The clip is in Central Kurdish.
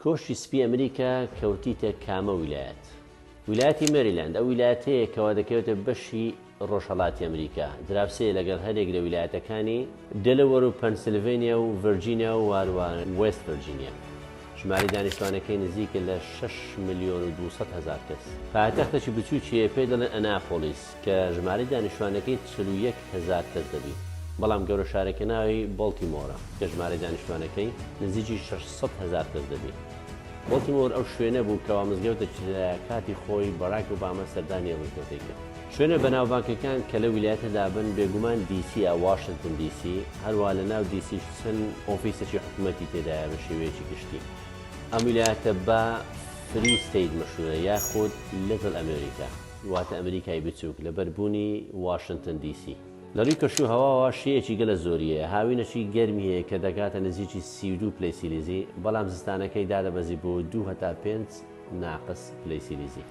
کۆشی سپی ئەمریکا کەوتیتە کامە ویلایەت؟ ویلایەتی مێریلەند ئەو ویلایەتەیە کەوا دەکەوێتە بەشی ڕۆژهەڵاتی ئەمریکا، دراوسەیە لەگەڵ هەرێک لە ویلایەتەکانی دێلەوەر و پەنسیلڤێنیا و ڤەرجینیا و واروان وێست ڤەرجینیا. ژماری دانیشتوانەکەی نزیکە لە 6,200,000 کەس. پایتەختێکی بچووکیە پێی دەڵێن ئەناپۆلیس کە ژماری دانیشتوانەکەی 41,000 کەس دەبێت. بەڵام گەورە شارێکە ناوی بۆڵتیمۆرە کە ژماری دانیشتوانەکەی نزیکی 600,000 کەس دەبێت. بۆڵتیمۆر ئەو شوێنە بوو کەوا مزگەوتێکی لە کاتی خۆی بەراک ئۆباما سەردانی مزگەوتەی کرد. شوێنە بەناوبانگەکان کە لە ویلایەتەدا بن بێگومان دیسی یا واشنگتن دیسی، هەروە لە ناو دیسی چەند ئۆفیسێکی حکوومەتی تێدایە بە شێوەیەکی گشتی. ئەم ویلایەتە بە فری ستەیت مەشهورە یاخود لیتل ئەمریکا، واتە ئەمریکای بچووک لە بەربوونی واشنگتن دیسی. لە ڕووی کەشوو هەواوە شەیەکی گەلە زۆریە، هاوینەکی گەرمی هەیە کە دەکاتە نزیکی 32 پلەی سیلیزی، بەڵام زستانەکەی دادەبەزی بۆ 2 هەتا 5 ناقص پلەی سیلیزی.